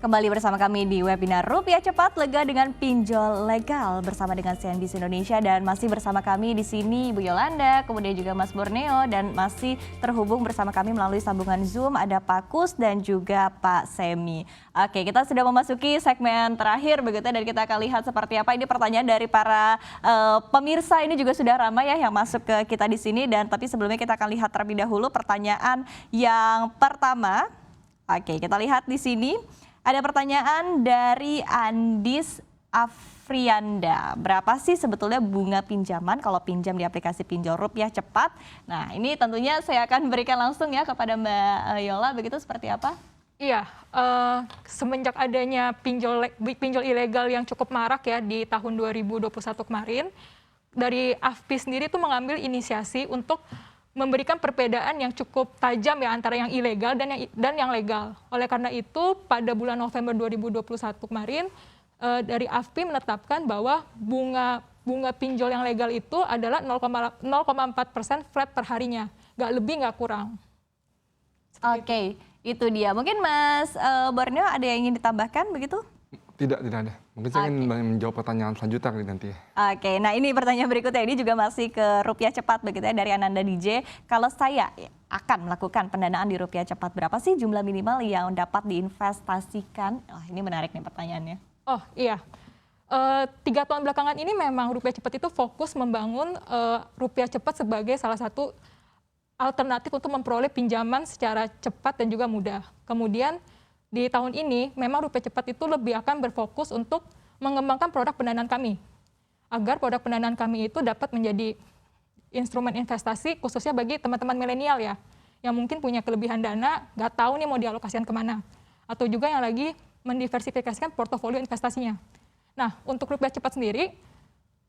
Kembali bersama kami di webinar Rupiah Cepat Lega dengan Pinjol Legal bersama dengan CNBC Indonesia dan masih bersama kami di sini Bu Yolanda, kemudian juga Mas Borneo dan masih terhubung bersama kami melalui sambungan Zoom ada Pak Kus dan juga Pak Semi. Oke, kita sudah memasuki segmen terakhir begitu dan kita akan lihat seperti apa ini pertanyaan dari para pemirsa ini juga sudah ramai ya yang masuk ke kita di sini dan tapi sebelumnya kita akan lihat terlebih dahulu pertanyaan yang pertama. Oke, kita lihat di sini. Ada pertanyaan dari Andis Afrianda. Berapa sih sebetulnya bunga pinjaman kalau pinjam di aplikasi pinjol Rupiah Cepat? Nah, ini tentunya saya akan berikan langsung ya kepada Mbak Yola, begitu seperti apa? Iya, semenjak adanya pinjol ilegal yang cukup marak ya di tahun 2021 kemarin, dari AFPI sendiri itu mengambil inisiasi untuk memberikan perbedaan yang cukup tajam ya antara yang ilegal dan yang legal. Oleh karena itu, pada bulan November 2021 kemarin, dari AFPI menetapkan bahwa bunga pinjol yang legal itu adalah 0,4% flat per harinya, nggak lebih nggak kurang. Oke, itu dia. Mungkin Mas Borneo ada yang ingin ditambahkan begitu? Tidak ada. Mungkin saya ingin menjawab pertanyaan selanjutnya nanti. Oke, nah ini pertanyaan berikutnya ini juga masih ke Rupiah Cepat begitu ya dari Ananda DJ. Kalau saya akan melakukan pendanaan di Rupiah Cepat, berapa sih jumlah minimal yang dapat diinvestasikan? Oh, ini menarik nih pertanyaannya. Oh iya, 3 tahun belakangan ini memang Rupiah Cepat itu fokus membangun Rupiah Cepat sebagai salah satu alternatif untuk memperoleh pinjaman secara cepat dan juga mudah. Kemudian di tahun ini memang Rupiah Cepat itu lebih akan berfokus untuk mengembangkan produk pendanaan kami, agar produk pendanaan kami itu dapat menjadi instrumen investasi khususnya bagi teman-teman milenial ya, yang mungkin punya kelebihan dana, nggak tahu nih mau dialokasikan kemana, atau juga yang lagi mendiversifikasikan portofolio investasinya. Nah, untuk Rupiah Cepat sendiri,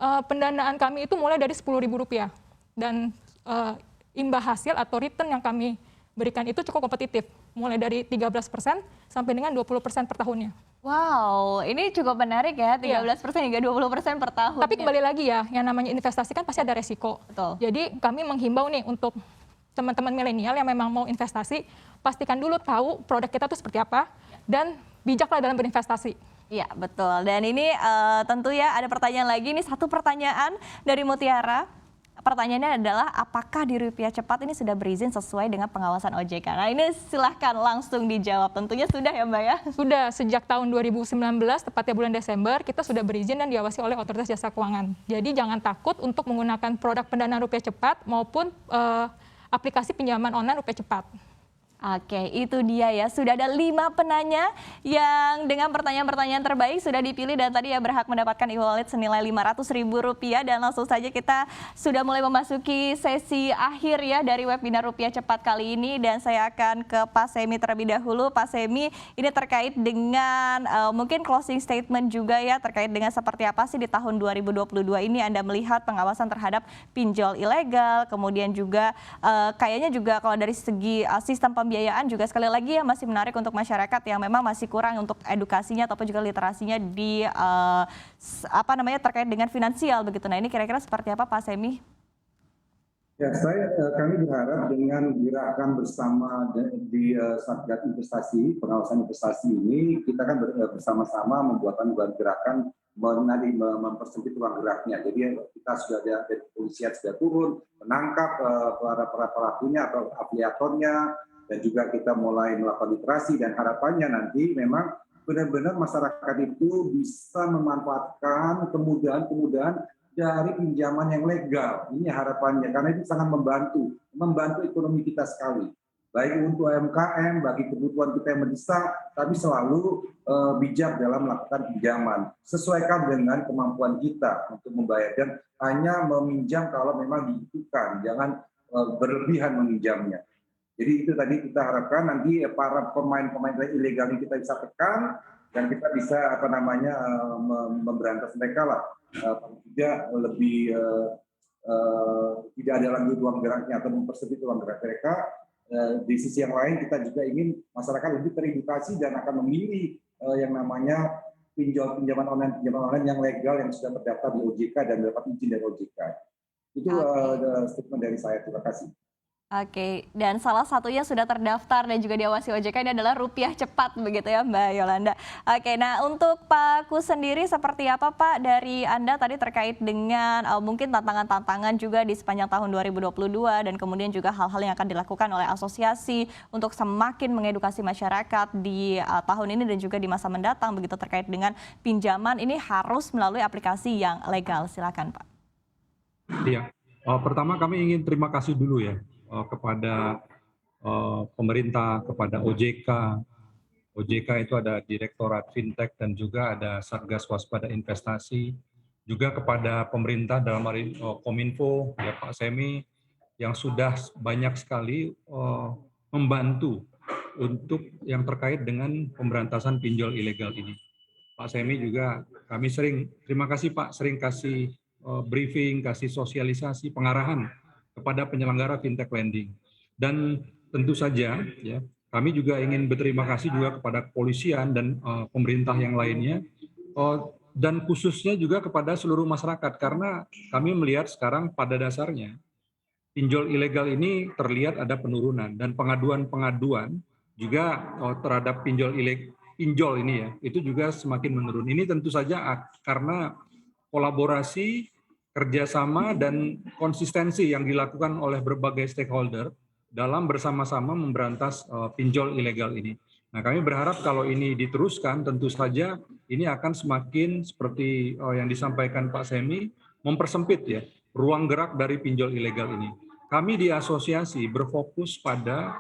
pendanaan kami itu mulai dari Rp10.000 dan imbal hasil atau return yang kami berikan itu cukup kompetitif, mulai dari 13% sampai dengan 20% per tahunnya. Wow, ini cukup menarik ya, 13% hingga 20% per tahun. Tapi kembali lagi ya, yang namanya investasi kan pasti ada resiko. Betul. Jadi kami menghimbau nih untuk teman-teman milenial yang memang mau investasi, pastikan dulu tahu produk kita tuh seperti apa, dan bijaklah dalam berinvestasi. Iya, betul. Dan ini tentu ya ada pertanyaan lagi, ini satu pertanyaan dari Mutiara. Pertanyaannya adalah apakah di Rupiah Cepat ini sudah berizin sesuai dengan pengawasan OJK? Nah ini silahkan langsung dijawab. Tentunya sudah ya Mbak ya? Sudah, sejak tahun 2019, tepatnya bulan Desember, kita sudah berizin dan diawasi oleh Otoritas Jasa Keuangan. Jadi jangan takut untuk menggunakan produk pendanaan Rupiah Cepat maupun aplikasi pinjaman online Rupiah Cepat. Oke, itu dia ya. Sudah ada 5 penanya yang dengan pertanyaan-pertanyaan terbaik sudah dipilih dan tadi ya berhak mendapatkan e-wallet senilai Rp500.000 dan langsung saja kita sudah mulai memasuki sesi akhir ya dari webinar Rupiah Cepat kali ini dan saya akan ke Pak Semi terlebih dahulu. Pak Semi, ini terkait dengan mungkin closing statement juga ya terkait dengan seperti apa sih di tahun 2022 ini Anda melihat pengawasan terhadap pinjol ilegal, kemudian juga kayaknya juga kalau dari segi sistem pembiayaan juga sekali lagi ya masih menarik untuk masyarakat yang memang masih kurang untuk edukasinya ataupun juga literasinya di terkait dengan finansial begitu. Nah ini kira-kira seperti apa Pak Semi? Ya, kami berharap dengan gerakan bersama di Satgas Investasi, pengawasan investasi ini, kita kan bersama-sama membuatkan gerakan mempersempit ruang geraknya. Jadi kita sudah ada dari kepolisian sudah turun, menangkap para pelakunya atau afiliatornya, dan juga kita mulai melakukan literasi dan harapannya nanti memang benar-benar masyarakat itu bisa memanfaatkan kemudahan-kemudahan dari pinjaman yang legal. Ini harapannya karena itu sangat membantu ekonomi kita sekali. Baik untuk UMKM, bagi kebutuhan kita yang mendesak, tapi selalu bijak dalam melakukan pinjaman. Sesuaikan dengan kemampuan kita untuk membayar dan hanya meminjam kalau memang dibutuhkan, jangan berlebihan meminjamnya. Jadi itu tadi kita harapkan nanti para pemain-pemain ilegal ini kita bisa tekan dan kita bisa memberantas mereka lah. Tidak lebih tidak ada lagi ruang geraknya atau mempersempit ruang gerak mereka. Di sisi yang lain kita juga ingin masyarakat lebih teredukasi dan akan memilih yang namanya pinjaman online yang legal yang sudah terdaftar di OJK dan dapat izin dari OJK. Itu statement dari saya. Terima kasih. Oke, dan salah satunya sudah terdaftar dan juga diawasi OJK ini adalah Rupiah Cepat begitu ya Mbak Yolanda. Oke, nah untuk Pak Kus sendiri seperti apa Pak dari Anda tadi terkait dengan mungkin tantangan-tantangan juga di sepanjang tahun 2022 dan kemudian juga hal-hal yang akan dilakukan oleh asosiasi untuk semakin mengedukasi masyarakat di tahun ini dan juga di masa mendatang begitu terkait dengan pinjaman ini harus melalui aplikasi yang legal. Silakan Pak. Iya, pertama kami ingin terima kasih dulu ya kepada pemerintah, kepada OJK. OJK itu ada Direktorat Fintech dan juga ada Satgas Waspada Investasi. Juga kepada pemerintah dalam hal ini Kominfo, ya Pak Semi, yang sudah banyak sekali membantu untuk yang terkait dengan pemberantasan pinjol ilegal ini. Pak Semi juga kami terima kasih Pak, sering kasih briefing, kasih sosialisasi, pengarahan kepada penyelenggara fintech lending. Dan tentu saja ya, kami juga ingin berterima kasih juga kepada kepolisian dan pemerintah yang lainnya, dan khususnya juga kepada seluruh masyarakat, karena kami melihat sekarang pada dasarnya pinjol ilegal ini terlihat ada penurunan, dan pengaduan-pengaduan juga terhadap pinjol ini ya, itu juga semakin menurun. Ini tentu saja karena kolaborasi, kerjasama, dan konsistensi yang dilakukan oleh berbagai stakeholder dalam bersama-sama memberantas pinjol ilegal ini. Nah, kami berharap kalau ini diteruskan, tentu saja ini akan semakin seperti yang disampaikan Pak Semi, mempersempit ya ruang gerak dari pinjol ilegal ini. Kami di asosiasi berfokus pada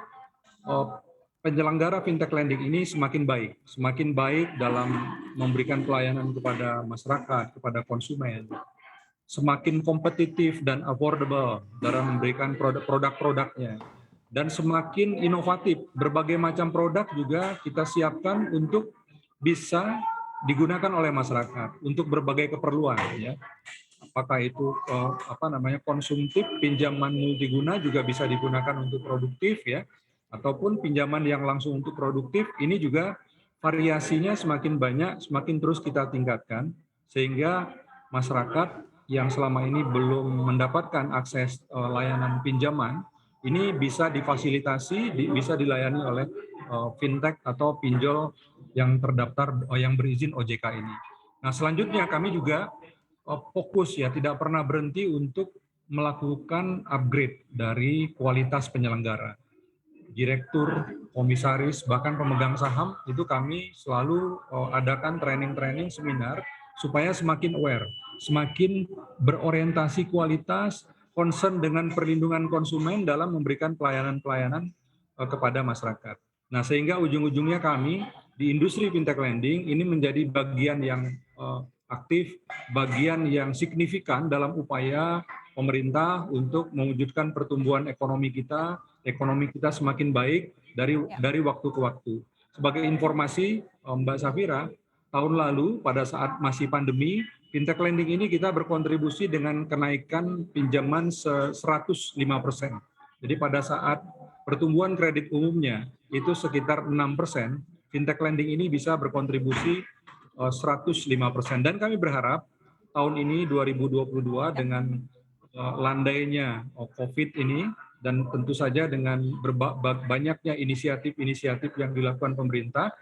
penyelenggara fintech lending ini semakin baik dalam memberikan pelayanan kepada masyarakat, kepada konsumen, semakin kompetitif dan affordable dalam memberikan produk-produknya, dan semakin inovatif. Berbagai macam produk juga kita siapkan untuk bisa digunakan oleh masyarakat untuk berbagai keperluan ya. Apakah itu konsumtif, pinjaman multiguna juga bisa digunakan untuk produktif ya, ataupun pinjaman yang langsung untuk produktif. Ini juga variasinya semakin banyak, semakin terus kita tingkatkan sehingga masyarakat yang selama ini belum mendapatkan akses layanan pinjaman, ini bisa difasilitasi, bisa dilayani oleh fintech atau pinjol yang terdaftar, yang berizin OJK ini. Nah, selanjutnya kami juga fokus ya, tidak pernah berhenti untuk melakukan upgrade dari kualitas penyelenggara. Direktur, komisaris, bahkan pemegang saham, itu kami selalu adakan training-training, seminar, supaya semakin aware, semakin berorientasi kualitas, concern dengan perlindungan konsumen dalam memberikan pelayanan-pelayanan kepada masyarakat. Nah, sehingga ujung-ujungnya kami di industri fintech lending ini menjadi bagian yang aktif, bagian yang signifikan dalam upaya pemerintah untuk mewujudkan pertumbuhan ekonomi kita semakin baik dari waktu ke waktu. Sebagai informasi, Mbak Safira, tahun lalu pada saat masih pandemi, fintech lending ini kita berkontribusi dengan kenaikan pinjaman 105%. Jadi pada saat pertumbuhan kredit umumnya itu sekitar 6%, fintech lending ini bisa berkontribusi 105%. Dan kami berharap tahun ini 2022 dengan landainya COVID ini, dan tentu saja dengan banyaknya inisiatif-inisiatif yang dilakukan pemerintah,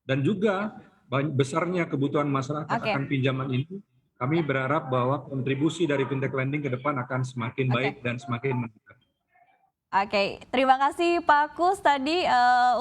dan juga besarnya kebutuhan masyarakat akan pinjaman ini, kami berharap bahwa kontribusi dari fintech lending ke depan akan semakin baik dan semakin meningkat. Oke, terima kasih Pak Kus tadi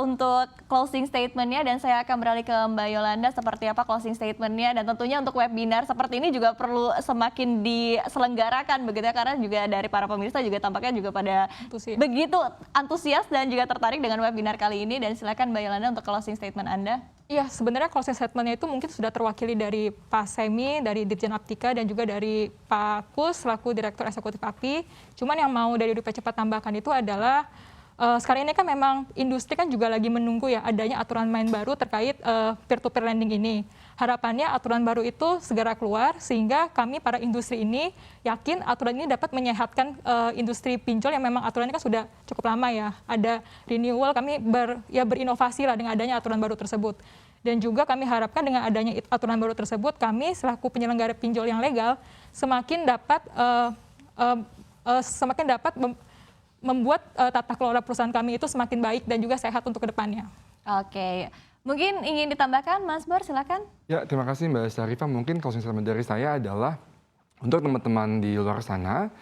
untuk closing statement-nya, dan saya akan beralih ke Mbak Yolanda seperti apa closing statement-nya, dan tentunya untuk webinar seperti ini juga perlu semakin diselenggarakan begitu ya, karena juga dari para pemirsa juga tampaknya juga pada begitu antusias dan juga tertarik dengan webinar kali ini. Dan silakan Mbak Yolanda untuk closing statement Anda. Iya, sebenarnya closing statement-nya itu mungkin sudah terwakili dari Pak Semi, dari Dirjen Aptika, dan juga dari Pak Kus selaku Direktur Eksekutif API. Cuman yang mau dari Rupiah Cepat tambahkan itu adalah sekarang ini kan memang industri kan juga lagi menunggu ya adanya aturan main baru terkait peer-to-peer lending ini. Harapannya aturan baru itu segera keluar sehingga kami para industri ini yakin aturan ini dapat menyehatkan industri pinjol yang memang aturannya kan sudah cukup lama ya. Ada renewal, kami berinovasi lah dengan adanya aturan baru tersebut. Dan juga kami harapkan dengan adanya aturan baru tersebut, kami selaku penyelenggara pinjol yang legal semakin dapat membuat tata kelola perusahaan kami itu semakin baik dan juga sehat untuk kedepannya. Oke, mungkin ingin ditambahkan Mas Bor, silakan. Ya, terima kasih Mbak Syarifah. Mungkin kalau misalnya dari saya adalah untuk teman-teman di luar sana,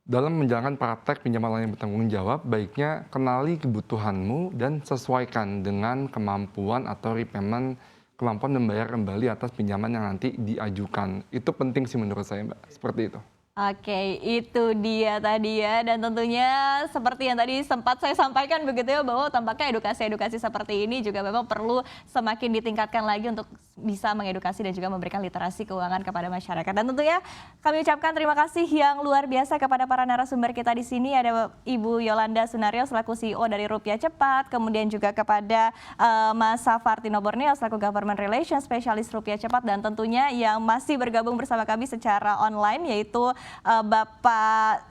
dalam menjalankan praktek pinjaman online yang bertanggung jawab, baiknya kenali kebutuhanmu dan sesuaikan dengan kemampuan atau repayment, kemampuan membayar kembali atas pinjaman yang nanti diajukan. Itu penting sih menurut saya, Mbak. Seperti itu. Oke, itu dia tadi ya. Dan tentunya seperti yang tadi sempat saya sampaikan begitu ya, bahwa tampaknya edukasi-edukasi seperti ini juga memang perlu semakin ditingkatkan lagi untuk bisa mengedukasi dan juga memberikan literasi keuangan kepada masyarakat. Dan tentunya kami ucapkan terima kasih yang luar biasa kepada para narasumber kita di sini. Ada Ibu Yolanda Sunario selaku CEO dari Rupiah Cepat, kemudian juga kepada Mas Safartino Borneo selaku Government Relations Spesialis Rupiah Cepat, dan tentunya yang masih bergabung bersama kami secara online yaitu Bapak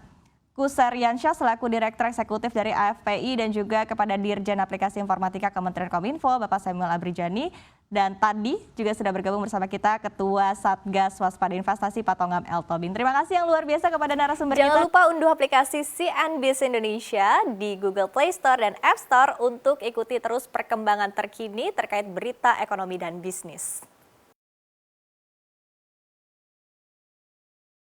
Kusariansyah selaku Direktur Eksekutif dari AFPI, dan juga kepada Dirjen Aplikasi Informatika Kementerian Kominfo Bapak Samuel Abrijani, dan tadi juga sudah bergabung bersama kita Ketua Satgas Waspada Investasi Pak Tongam L. Tobing. Terima kasih yang luar biasa kepada narasumber kita. Jangan lupa unduh aplikasi CNBC Indonesia di Google Play Store dan App Store untuk ikuti terus perkembangan terkini terkait berita ekonomi dan bisnis.